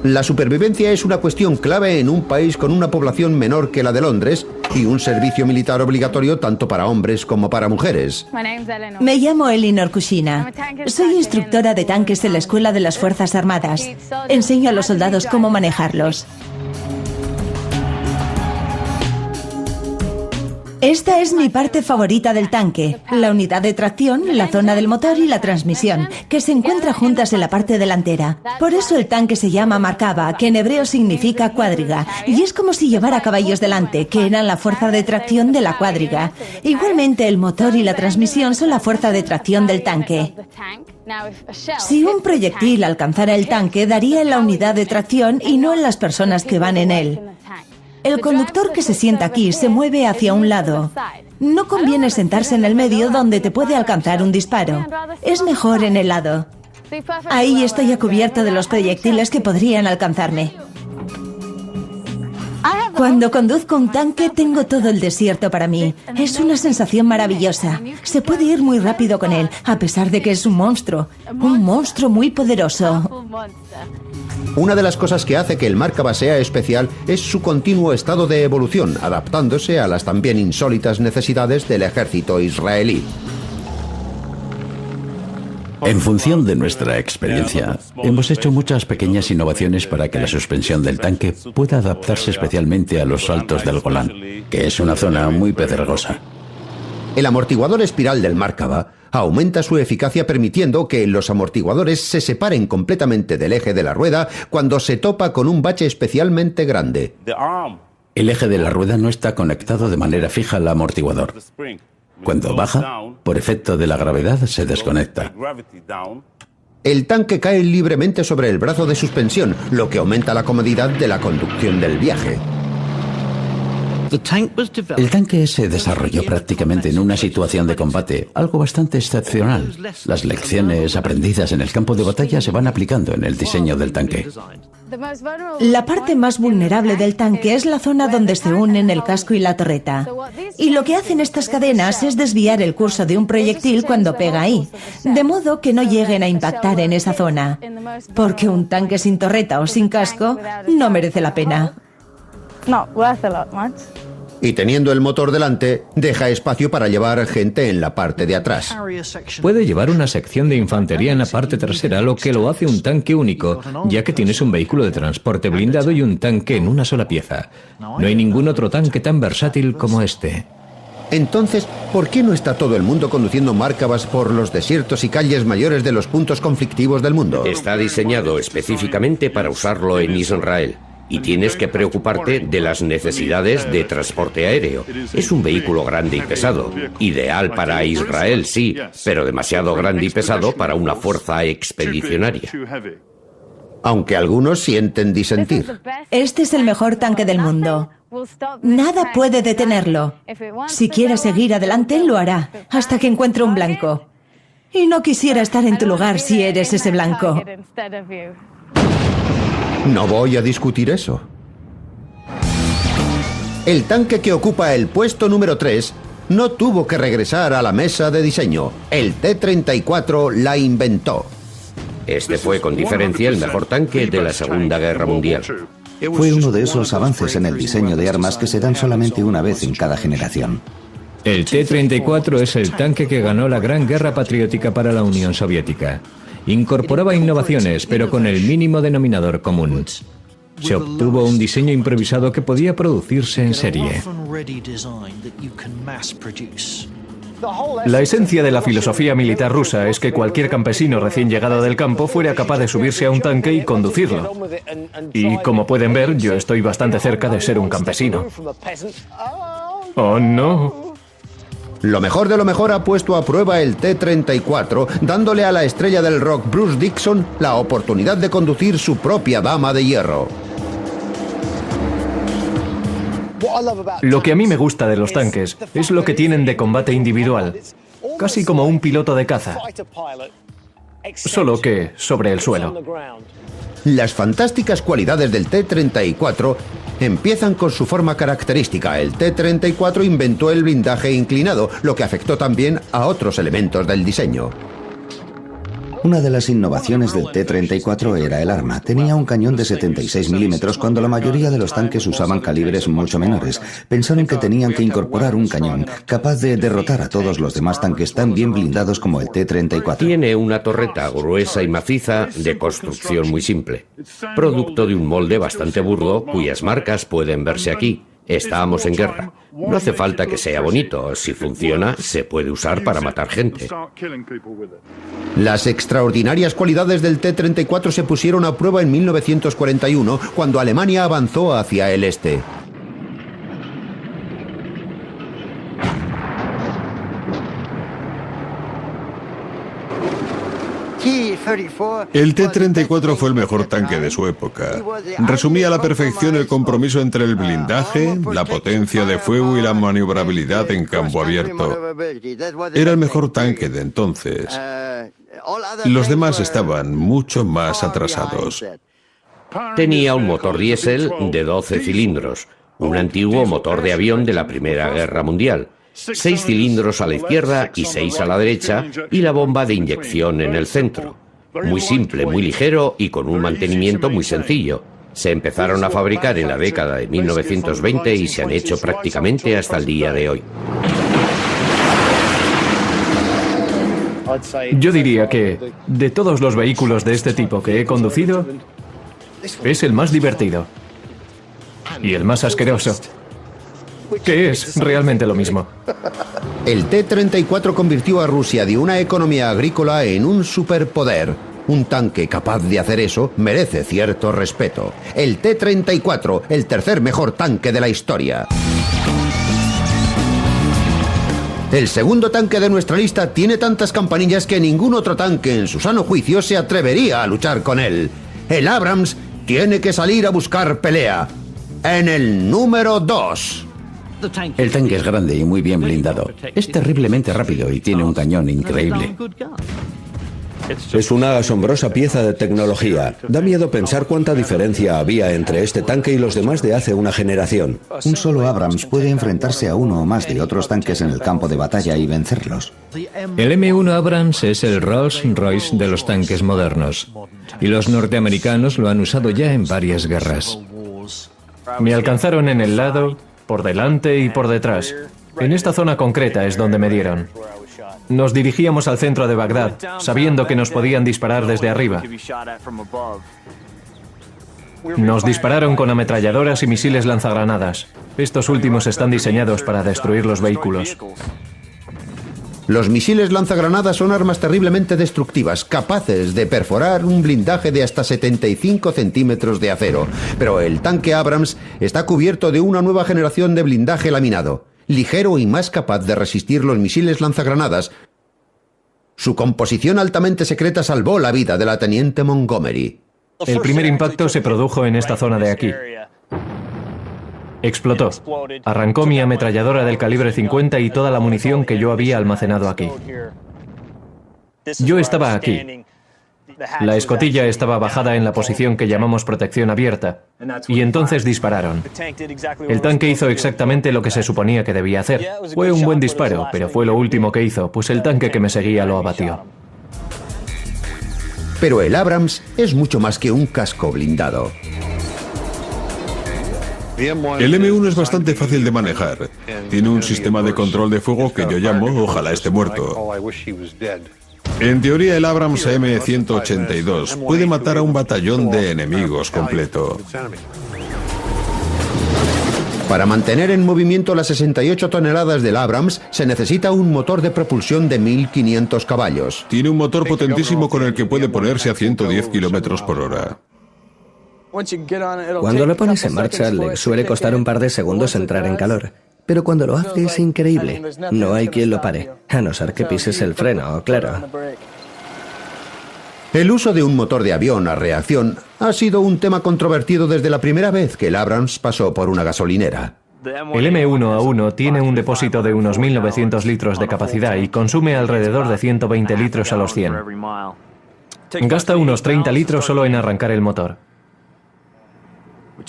La supervivencia es una cuestión clave en un país con una población menor que la de Londres y un servicio militar obligatorio tanto para hombres como para mujeres. Me llamo Elinor Kushina. Soy instructora de tanques en la Escuela de las Fuerzas Armadas. Enseño a los soldados cómo manejarlos. Esta es mi parte favorita del tanque, la unidad de tracción, la zona del motor y la transmisión, que se encuentran juntas en la parte delantera. Por eso el tanque se llama Markava, que en hebreo significa cuadriga, y es como si llevara caballos delante, que eran la fuerza de tracción de la cuadriga. Igualmente el motor y la transmisión son la fuerza de tracción del tanque. Si un proyectil alcanzara el tanque, daría en la unidad de tracción y no en las personas que van en él. El conductor que se sienta aquí se mueve hacia un lado. No conviene sentarse en el medio donde te puede alcanzar un disparo. Es mejor en el lado. Ahí estoy a cubierto de los proyectiles que podrían alcanzarme. Cuando conduzco un tanque tengo todo el desierto para mí. Es una sensación maravillosa. Se puede ir muy rápido con él, a pesar de que es un monstruo muy poderoso. Una de las cosas que hace que el Markava sea especial es su continuo estado de evolución, adaptándose a las también insólitas necesidades del ejército israelí. En función de nuestra experiencia, hemos hecho muchas pequeñas innovaciones para que la suspensión del tanque pueda adaptarse especialmente a los saltos del Golán, que es una zona muy pedregosa. El amortiguador espiral del Markava aumenta su eficacia permitiendo que los amortiguadores se separen completamente del eje de la rueda cuando se topa con un bache especialmente grande. El eje de la rueda no está conectado de manera fija al amortiguador. Cuando baja, por efecto de la gravedad, se desconecta. El tanque cae libremente sobre el brazo de suspensión, lo que aumenta la comodidad de la conducción del viaje. El tanque se desarrolló prácticamente en una situación de combate, algo bastante excepcional. Las lecciones aprendidas en el campo de batalla se van aplicando en el diseño del tanque. La parte más vulnerable del tanque es la zona donde se unen el casco y la torreta. Y lo que hacen estas cadenas es desviar el curso de un proyectil cuando pega ahí, de modo que no lleguen a impactar en esa zona. Porque un tanque sin torreta o sin casco no merece la pena. Y teniendo el motor delante, deja espacio para llevar gente en la parte de atrás. Puede llevar una sección de infantería en la parte trasera, lo que lo hace un tanque único, ya que tienes un vehículo de transporte blindado y un tanque en una sola pieza. No hay ningún otro tanque tan versátil como este. Entonces, ¿por qué no está todo el mundo conduciendo Markavas por los desiertos y calles mayores de los puntos conflictivos del mundo? Está diseñado específicamente para usarlo en Israel. Y tienes que preocuparte de las necesidades de transporte aéreo. Es un vehículo grande y pesado. Ideal para Israel, sí, pero demasiado grande y pesado para una fuerza expedicionaria. Aunque algunos sienten disentir. Este es el mejor tanque del mundo. Nada puede detenerlo. Si quiere seguir adelante, lo hará, hasta que encuentre un blanco. Y no quisiera estar en tu lugar si eres ese blanco. No voy a discutir eso. El tanque que ocupa el puesto número 3 no tuvo que regresar a la mesa de diseño. El T-34 la inventó. Este fue con diferencia el mejor tanque de la Segunda Guerra Mundial. Fue uno de esos avances en el diseño de armas que se dan solamente una vez en cada generación. El T-34 es el tanque que ganó la Gran Guerra Patriótica para la Unión Soviética. Incorporaba innovaciones, pero con el mínimo denominador común. Se obtuvo un diseño improvisado que podía producirse en serie. La esencia de la filosofía militar rusa es que cualquier campesino recién llegado del campo fuera capaz de subirse a un tanque y conducirlo. Y como pueden ver, yo estoy bastante cerca de ser un campesino. ¡Oh, no! Lo mejor de lo mejor ha puesto a prueba el T-34, dándole a la estrella del rock Bruce Dickinson la oportunidad de conducir su propia dama de hierro. Lo que a mí me gusta de los tanques es lo que tienen de combate individual, casi como un piloto de caza, solo que sobre el suelo. Las fantásticas cualidades del T-34 empiezan con su forma característica. El T-34 inventó el blindaje inclinado, lo que afectó también a otros elementos del diseño. Una de las innovaciones del T-34 era el arma. Tenía un cañón de 76 milímetros cuando la mayoría de los tanques usaban calibres mucho menores. Pensaron que tenían que incorporar un cañón capaz de derrotar a todos los demás tanques tan bien blindados como el T-34. Tiene una torreta gruesa y maciza de construcción muy simple, producto de un molde bastante burdo cuyas marcas pueden verse aquí. Estamos en guerra. No hace falta que sea bonito. Si funciona, se puede usar para matar gente. Las extraordinarias cualidades del T-34 se pusieron a prueba en 1941, cuando Alemania avanzó hacia el este. El T-34 fue el mejor tanque de su época. Resumía a la perfección el compromiso entre el blindaje, la potencia de fuego y la maniobrabilidad en campo abierto. Era el mejor tanque de entonces. Los demás estaban mucho más atrasados. Tenía un motor diésel de 12 cilindros, un antiguo motor de avión de la Primera Guerra Mundial. 6 cilindros a la izquierda y 6 a la derecha, y la bomba de inyección en el centro. Muy simple, muy ligero y con un mantenimiento muy sencillo. Se empezaron a fabricar en la década de 1920 y se han hecho prácticamente hasta el día de hoy. Yo diría que, de todos los vehículos de este tipo que he conducido, es el más divertido. Y el más asqueroso. Que es realmente lo mismo. El T-34 convirtió a Rusia de una economía agrícola en un superpoder. Un tanque capaz de hacer eso merece cierto respeto. El T-34, el tercer mejor tanque de la historia. El segundo tanque de nuestra lista tiene tantas campanillas que ningún otro tanque en su sano juicio se atrevería a luchar con él. El Abrams tiene que salir a buscar pelea. En el número 2. El tanque es grande y muy bien blindado. Es terriblemente rápido y tiene un cañón increíble. Es una asombrosa pieza de tecnología. Da miedo pensar cuánta diferencia había entre este tanque y los demás de hace una generación. Un solo Abrams puede enfrentarse a uno o más de otros tanques en el campo de batalla y vencerlos. El M1 Abrams es el Rolls-Royce de los tanques modernos. Y los norteamericanos lo han usado ya en varias guerras. Me alcanzaron en el lado, por delante y por detrás. En esta zona concreta es donde me dieron. Nos dirigíamos al centro de Bagdad, sabiendo que nos podían disparar desde arriba. Nos dispararon con ametralladoras y misiles lanzagranadas. Estos últimos están diseñados para destruir los vehículos. Los misiles lanzagranadas son armas terriblemente destructivas, capaces de perforar un blindaje de hasta 75 centímetros de acero. Pero el tanque Abrams está cubierto de una nueva generación de blindaje laminado, ligero y más capaz de resistir los misiles lanzagranadas. Su composición altamente secreta salvó la vida de la teniente Montgomery. El primer impacto se produjo en esta zona de aquí. Explotó. Arrancó mi ametralladora del calibre 50 y toda la munición que yo había almacenado aquí. Yo estaba aquí. La escotilla estaba bajada en la posición que llamamos protección abierta, y entonces dispararon. El tanque hizo exactamente lo que se suponía que debía hacer. Fue un buen disparo, pero fue lo último que hizo, pues el tanque que me seguía lo abatió. Pero el Abrams es mucho más que un casco blindado. El M1 es bastante fácil de manejar. Tiene un sistema de control de fuego que yo llamo "Ojalá esté muerto". En teoría, el Abrams M182 puede matar a un batallón de enemigos completo. Para mantener en movimiento las 68 toneladas del Abrams, se necesita un motor de propulsión de 1500 caballos. Tiene un motor potentísimo con el que puede ponerse a 110 kilómetros por hora. Cuando lo pones en marcha, le suele costar un par de segundos entrar en calor. Pero cuando lo hace es increíble. No hay quien lo pare, a no ser que pises el freno, claro. El uso de un motor de avión a reacción ha sido un tema controvertido desde la primera vez que el Abrams pasó por una gasolinera. El M1A1 tiene un depósito de unos 1900 litros de capacidad y consume alrededor de 120 litros a los 100. Gasta unos 30 litros solo en arrancar el motor.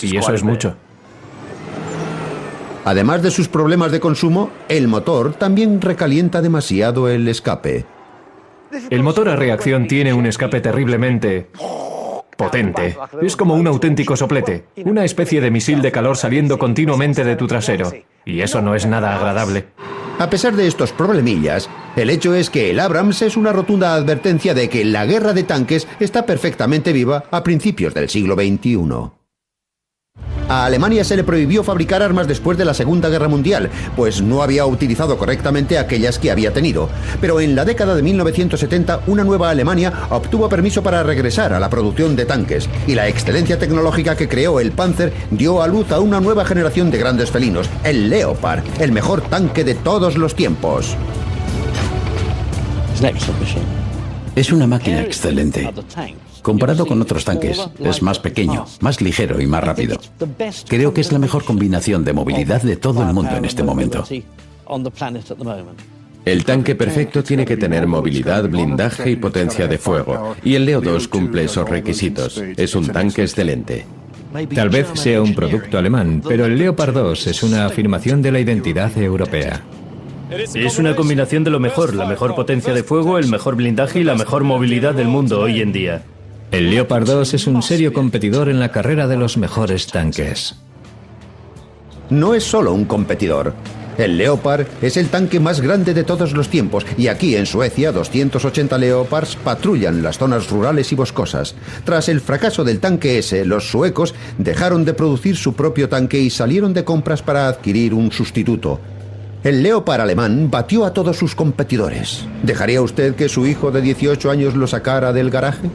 Y eso es mucho. Además de sus problemas de consumo, el motor también recalienta demasiado el escape. El motor a reacción tiene un escape terriblemente potente. Es como un auténtico soplete, una especie de misil de calor saliendo continuamente de tu trasero. Y eso no es nada agradable. A pesar de estos problemillas, el hecho es que el Abrams es una rotunda advertencia de que la guerra de tanques está perfectamente viva a principios del siglo XXI. A Alemania se le prohibió fabricar armas después de la Segunda Guerra Mundial, pues no había utilizado correctamente aquellas que había tenido. Pero en la década de 1970, una nueva Alemania obtuvo permiso para regresar a la producción de tanques, y la excelencia tecnológica que creó el Panzer dio a luz a una nueva generación de grandes felinos, el Leopard, el mejor tanque de todos los tiempos. Es una máquina excelente. Comparado con otros tanques, es más pequeño, más ligero y más rápido. Creo que es la mejor combinación de movilidad de todo el mundo en este momento. El tanque perfecto tiene que tener movilidad, blindaje y potencia de fuego, y el Leo 2 cumple esos requisitos. Es un tanque excelente. Tal vez sea un producto alemán, pero el Leopard 2 es una afirmación de la identidad europea. Es una combinación de lo mejor, la mejor potencia de fuego, el mejor blindaje y la mejor movilidad del mundo hoy en día. El Leopard 2 es un serio competidor en la carrera de los mejores tanques. No es solo un competidor. El Leopard es el tanque más grande de todos los tiempos y aquí en Suecia 280 Leopards patrullan las zonas rurales y boscosas. Tras el fracaso del tanque S, los suecos dejaron de producir su propio tanque y salieron de compras para adquirir un sustituto. El Leopard alemán batió a todos sus competidores. ¿Dejaría usted que su hijo de 18 años lo sacara del garaje?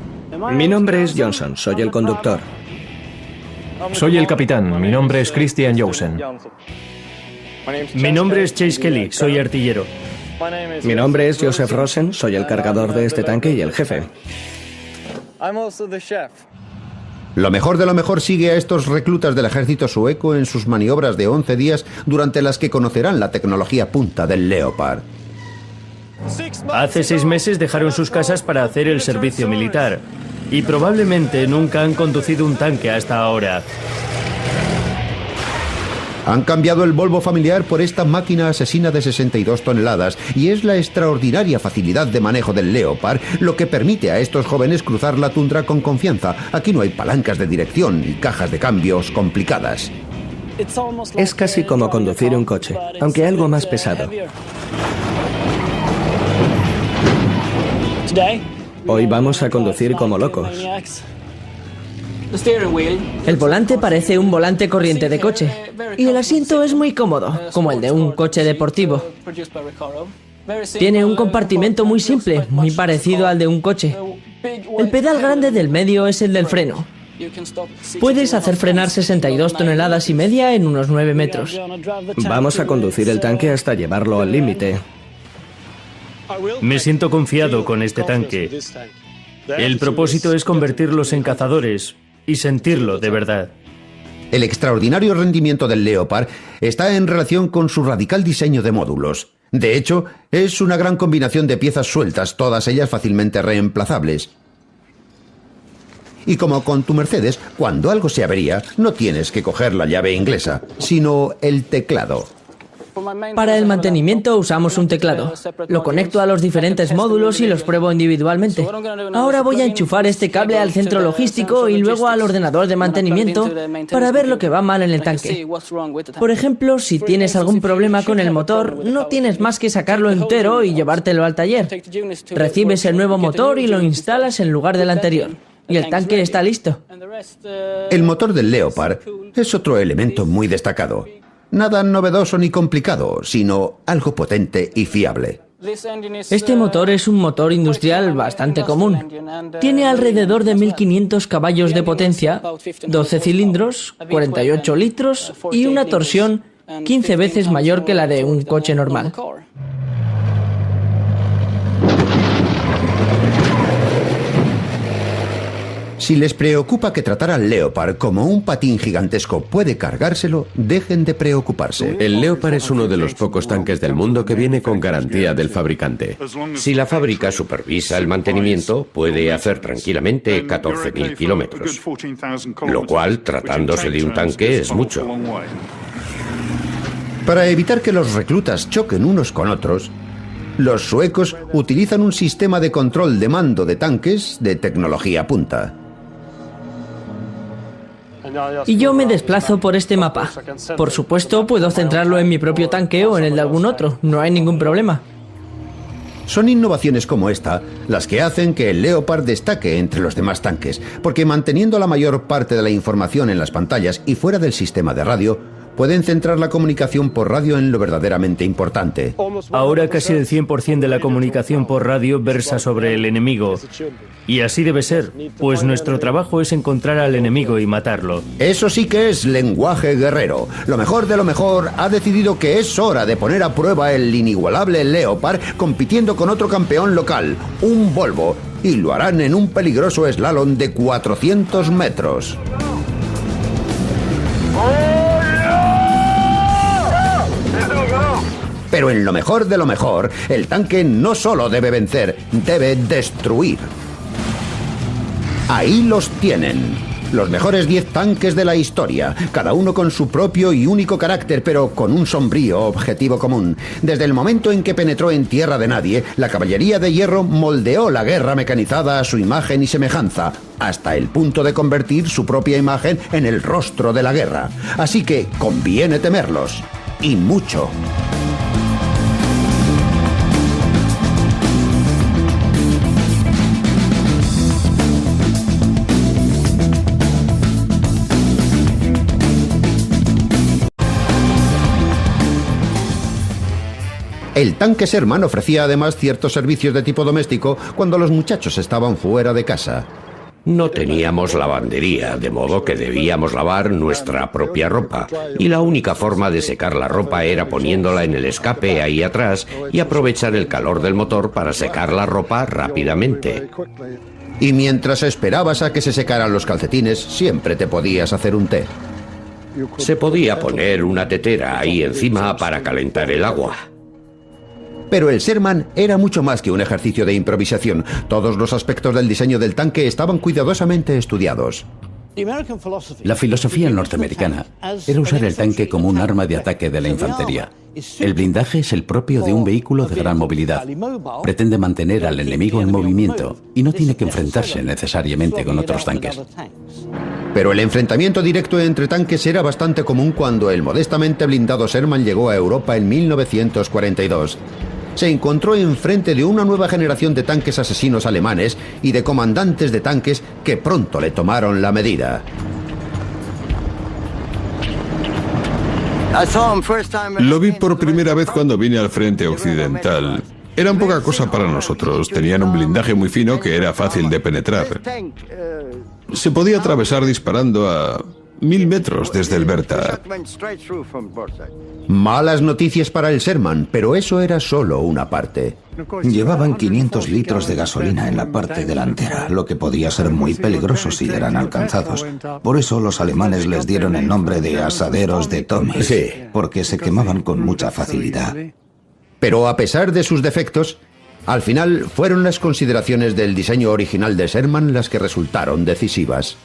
Mi nombre es Johnson, soy el conductor. Soy el capitán, mi nombre es Christian Johnson. Mi nombre es Chase Kelly, soy artillero. Mi nombre es Joseph Rosen, soy el cargador de este tanque y el jefe. Lo mejor de lo mejor sigue a estos reclutas del ejército sueco en sus maniobras de 11 días durante las que conocerán la tecnología punta del Leopard. Hace 6 meses dejaron sus casas para hacer el servicio militar y probablemente nunca han conducido un tanque hasta ahora. Han cambiado el Volvo familiar por esta máquina asesina de 62 toneladas y es la extraordinaria facilidad de manejo del Leopard lo que permite a estos jóvenes cruzar la tundra con confianza. Aquí no hay palancas de dirección y cajas de cambios complicadas. Es casi como conducir un coche, aunque algo más pesado. Hoy vamos a conducir como locos. El volante parece un volante corriente de coche y el asiento es muy cómodo, como el de un coche deportivo. Tiene un compartimento muy simple, muy parecido al de un coche. El pedal grande del medio es el del freno. Puedes hacer frenar 62 toneladas y media en unos 9 metros. Vamos a conducir el tanque hasta llevarlo al límite. Me siento confiado con este tanque. El propósito es convertirlos en cazadores y sentirlo de verdad. El extraordinario rendimiento del Leopard está en relación con su radical diseño de módulos. De hecho, es una gran combinación de piezas sueltas, todas ellas fácilmente reemplazables. Y como con tu Mercedes, cuando algo se avería, no tienes que coger la llave inglesa, sino el teclado. Para el mantenimiento usamos un teclado. Lo conecto a los diferentes módulos y los pruebo individualmente. Ahora voy a enchufar este cable al centro logístico y luego al ordenador de mantenimiento para ver lo que va mal en el tanque. Por ejemplo, si tienes algún problema con el motor, no tienes más que sacarlo entero y llevártelo al taller. Recibes el nuevo motor y lo instalas en lugar del anterior. Y el tanque está listo. El motor del Leopard es otro elemento muy destacado. Nada novedoso ni complicado, sino algo potente y fiable. Este motor es un motor industrial bastante común. Tiene alrededor de 1500 caballos de potencia, 12 cilindros, 48 litros y una torsión 15 veces mayor que la de un coche normal. Si les preocupa que tratar al Leopard como un patín gigantesco puede cargárselo, dejen de preocuparse. El Leopard es uno de los pocos tanques del mundo que viene con garantía del fabricante. Si la fábrica supervisa el mantenimiento, puede hacer tranquilamente 14.000 kilómetros, lo cual, tratándose de un tanque, es mucho. Para evitar que los reclutas choquen unos con otros, los suecos utilizan un sistema de control de mando de tanques de tecnología punta. Y yo me desplazo por este mapa. Por supuesto, puedo centrarlo en mi propio tanque o en el de algún otro. No hay ningún problema. Son innovaciones como esta las que hacen que el Leopard destaque entre los demás tanques, porque manteniendo la mayor parte de la información en las pantallas y fuera del sistema de radio, pueden centrar la comunicación por radio en lo verdaderamente importante. Ahora casi el 100% de la comunicación por radio versa sobre el enemigo. Y así debe ser, pues nuestro trabajo es encontrar al enemigo y matarlo. Eso sí que es lenguaje guerrero. Lo mejor de lo mejor ha decidido que es hora de poner a prueba el inigualable Leopard compitiendo con otro campeón local, un Volvo, y lo harán en un peligroso slalom de 400 metros. Pero en lo mejor de lo mejor, el tanque no solo debe vencer, debe destruir. Ahí los tienen. Los mejores 10 tanques de la historia, cada uno con su propio y único carácter, pero con un sombrío objetivo común. Desde el momento en que penetró en tierra de nadie, la caballería de hierro moldeó la guerra mecanizada a su imagen y semejanza, hasta el punto de convertir su propia imagen en el rostro de la guerra. Así que conviene temerlos, y mucho. El tanque Sherman ofrecía además ciertos servicios de tipo doméstico cuando los muchachos estaban fuera de casa. No teníamos lavandería, de modo que debíamos lavar nuestra propia ropa. Y la única forma de secar la ropa era poniéndola en el escape ahí atrás y aprovechar el calor del motor para secar la ropa rápidamente. Y mientras esperabas a que se secaran los calcetines, siempre te podías hacer un té. Se podía poner una tetera ahí encima para calentar el agua. Pero el Sherman era mucho más que un ejercicio de improvisación. Todos los aspectos del diseño del tanque estaban cuidadosamente estudiados. La filosofía norteamericana era usar el tanque como un arma de ataque de la infantería. El blindaje es el propio de un vehículo de gran movilidad. Pretende mantener al enemigo en movimiento y no tiene que enfrentarse necesariamente con otros tanques. Pero el enfrentamiento directo entre tanques era bastante común cuando el modestamente blindado Sherman llegó a Europa en 1942. Se encontró enfrente de una nueva generación de tanques asesinos alemanes y de comandantes de tanques que pronto le tomaron la medida. Lo vi por primera vez cuando vine al frente occidental. Eran poca cosa para nosotros, tenían un blindaje muy fino que era fácil de penetrar. Se podía atravesar disparando a 1000 metros desde el Bertha. Malas noticias para el Sherman, pero eso era solo una parte. Llevaban 500 litros de gasolina en la parte delantera, lo que podía ser muy peligroso si eran alcanzados. Por eso los alemanes les dieron el nombre de asaderos de Tommy, porque se quemaban con mucha facilidad. Pero a pesar de sus defectos, al final fueron las consideraciones del diseño original de Sherman las que resultaron decisivas.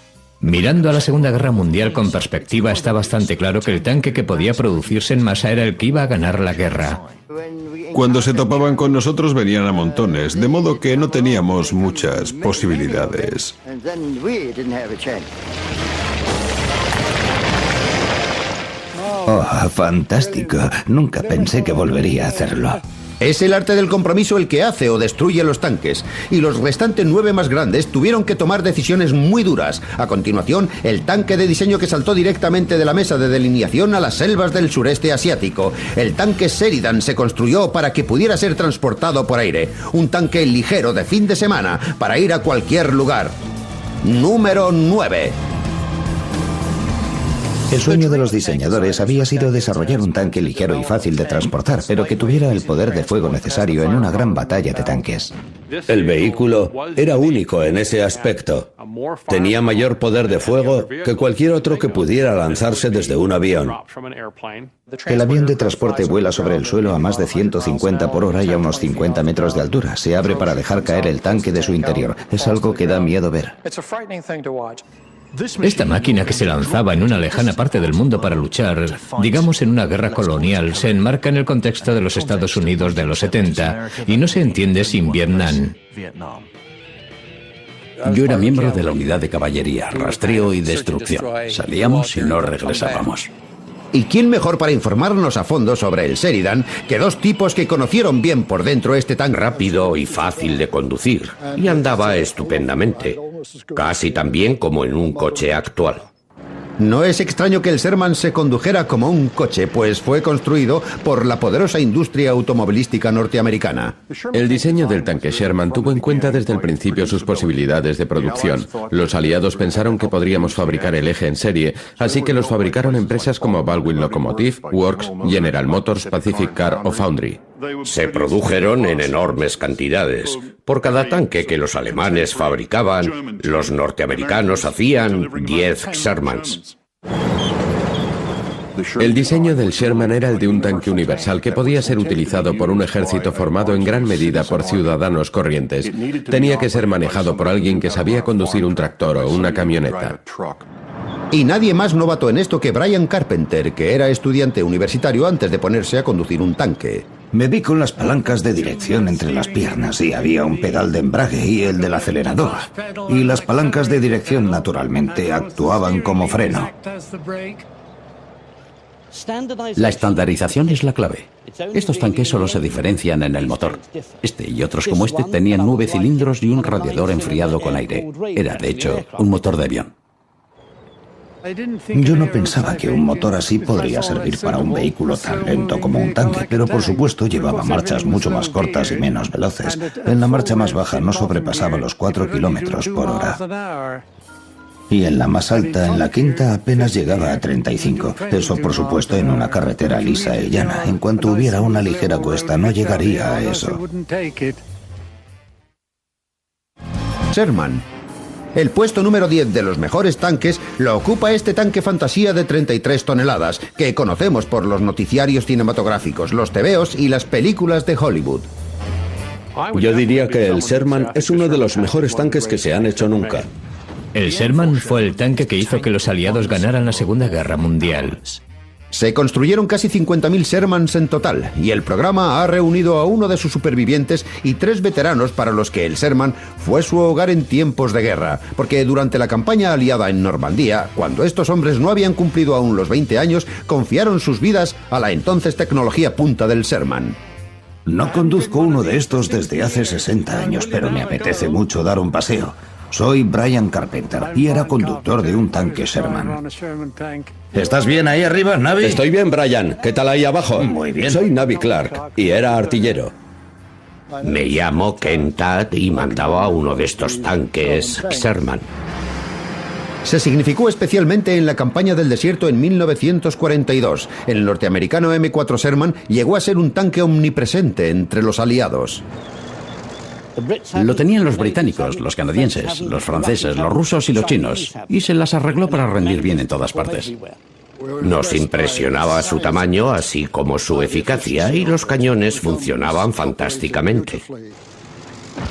Mirando a la Segunda Guerra Mundial con perspectiva, está bastante claro que el tanque que podía producirse en masa era el que iba a ganar la guerra. Cuando se topaban con nosotros venían a montones, de modo que no teníamos muchas posibilidades. Oh, fantástico. Nunca pensé que volvería a hacerlo. Es el arte del compromiso el que hace o destruye los tanques, y los restantes 9 más grandes tuvieron que tomar decisiones muy duras. A continuación, el tanque de diseño que saltó directamente de la mesa de delineación a las selvas del sureste asiático. El tanque Sheridan se construyó para que pudiera ser transportado por aire. Un tanque ligero de fin de semana para ir a cualquier lugar. Número 9. El sueño de los diseñadores había sido desarrollar un tanque ligero y fácil de transportar, pero que tuviera el poder de fuego necesario en una gran batalla de tanques. El vehículo era único en ese aspecto. Tenía mayor poder de fuego que cualquier otro que pudiera lanzarse desde un avión. El avión de transporte vuela sobre el suelo a más de 150 por hora y a unos 50 metros de altura. Se abre para dejar caer el tanque de su interior. Es algo que da miedo ver. Esta máquina que se lanzaba en una lejana parte del mundo para luchar, digamos en una guerra colonial, se enmarca en el contexto de los Estados Unidos de los 70 y no se entiende sin Vietnam. Yo era miembro de la unidad de caballería, rastreo y destrucción. Salíamos y no regresábamos. ¿Y quién mejor para informarnos a fondo sobre el Sheridan que dos tipos que conocieron bien por dentro este tan rápido y fácil de conducir? Y andaba estupendamente, casi tan bien como en un coche actual. No es extraño que el Sherman se condujera como un coche, pues fue construido por la poderosa industria automovilística norteamericana. El diseño del tanque Sherman tuvo en cuenta desde el principio sus posibilidades de producción. Los aliados pensaron que podríamos fabricar el eje en serie, así que los fabricaron empresas como Baldwin Locomotive, Works, General Motors, Pacific Car o Foundry. Se produjeron en enormes cantidades. Por cada tanque que los alemanes fabricaban, los norteamericanos hacían 10 Shermans. El diseño del Sherman era el de un tanque universal que podía ser utilizado por un ejército formado en gran medida por ciudadanos corrientes. Tenía que ser manejado por alguien que sabía conducir un tractor o una camioneta. Y nadie más novato en esto que Brian Carpenter, que era estudiante universitario antes de ponerse a conducir un tanque. Me vi con las palancas de dirección entre las piernas y había un pedal de embrague y el del acelerador. Y las palancas de dirección, naturalmente, actuaban como freno. La estandarización es la clave. Estos tanques solo se diferencian en el motor. Este y otros como este tenían 9 cilindros y un radiador enfriado con aire. Era, de hecho, un motor de avión. Yo no pensaba que un motor así podría servir para un vehículo tan lento como un tanque, pero por supuesto llevaba marchas mucho más cortas y menos veloces. En la marcha más baja no sobrepasaba los 4 kilómetros por hora. Y en la más alta, en la quinta, apenas llegaba a 35. Eso, por supuesto, en una carretera lisa y llana. En cuanto hubiera una ligera cuesta, no llegaría a eso. Sherman. El puesto número 10 de los mejores tanques lo ocupa este tanque fantasía de 33 toneladas, que conocemos por los noticiarios cinematográficos, los tebeos y las películas de Hollywood. Yo diría que el Sherman es uno de los mejores tanques que se han hecho nunca. El Sherman fue el tanque que hizo que los aliados ganaran la Segunda Guerra Mundial. Se construyeron casi 50.000 Shermans en total, y el programa ha reunido a uno de sus supervivientes y 3 veteranos para los que el Sherman fue su hogar en tiempos de guerra, porque durante la campaña aliada en Normandía, cuando estos hombres no habían cumplido aún los 20 años, confiaron sus vidas a la entonces tecnología punta del Sherman. No conduzco uno de estos desde hace 60 años, pero me apetece mucho dar un paseo. Soy Brian Carpenter y era conductor de un tanque Sherman. ¿Estás bien ahí arriba, Navi? Estoy bien, Brian. ¿Qué tal ahí abajo? Muy bien. Soy Navi Clark y era artillero. Me llamo Ken Tatt y mandaba uno de estos tanques Sherman. Se significó especialmente en la campaña del desierto en 1942. El norteamericano M4 Sherman llegó a ser un tanque omnipresente entre los aliados. Lo tenían los británicos, los canadienses, los franceses, los rusos y los chinos, y se las arregló para rendir bien en todas partes. Nos impresionaba su tamaño, así como su eficacia, y los cañones funcionaban fantásticamente.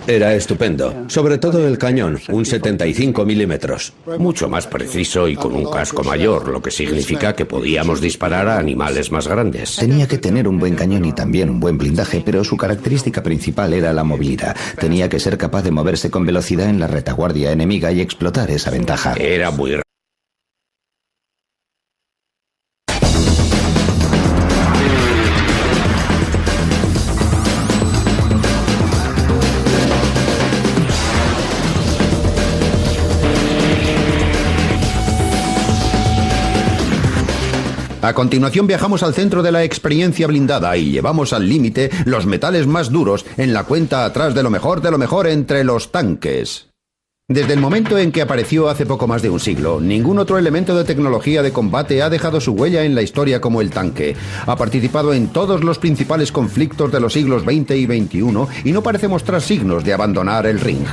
Era estupendo, sobre todo el cañón, un 75 milímetros. Mucho más preciso y con un casco mayor, lo que significa que podíamos disparar a animales más grandes. Tenía que tener un buen cañón y también un buen blindaje, pero su característica principal era la movilidad. Tenía que ser capaz de moverse con velocidad en la retaguardia enemiga y explotar esa ventaja. Era muy A continuación viajamos al centro de la experiencia blindada y llevamos al límite los metales más duros en la cuenta atrás de lo mejor entre los tanques. Desde el momento en que apareció hace poco más de un siglo, ningún otro elemento de tecnología de combate ha dejado su huella en la historia como el tanque. Ha participado en todos los principales conflictos de los siglos XX y XXI y no parece mostrar signos de abandonar el ring.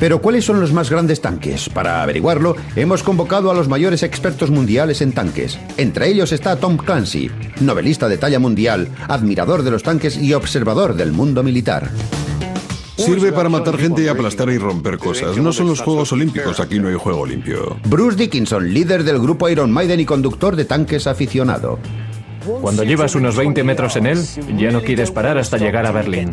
Pero ¿cuáles son los más grandes tanques? Para averiguarlo, hemos convocado a los mayores expertos mundiales en tanques. Entre ellos está Tom Clancy, novelista de talla mundial, admirador de los tanques y observador del mundo militar. Sirve para matar gente y aplastar y romper cosas. No son los Juegos Olímpicos, aquí no hay juego limpio. Bruce Dickinson, líder del grupo Iron Maiden y conductor de tanques aficionado. Cuando llevas unos 20 metros en él, ya no quieres parar hasta llegar a Berlín.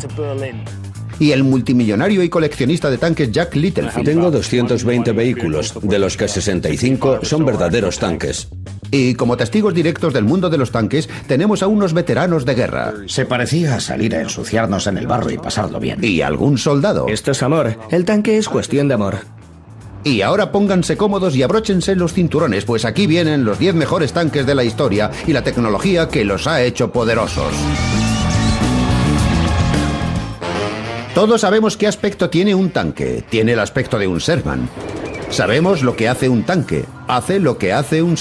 Y el multimillonario y coleccionista de tanques Jack Littlefield. Tengo 220 vehículos, de los que 65 son verdaderos tanques. Y como testigos directos del mundo de los tanques, tenemos a unos veteranos de guerra. Se parecía a salir a ensuciarnos en el barro y pasarlo bien. Y algún soldado. Esto es amor. El tanque es cuestión de amor. Y ahora pónganse cómodos y abróchense los cinturones, pues aquí vienen los 10 mejores tanques de la historia y la tecnología que los ha hecho poderosos. Todos sabemos qué aspecto tiene un tanque. Tiene el aspecto de un Sherman. Sabemos lo que hace un tanque. Hace lo que hace un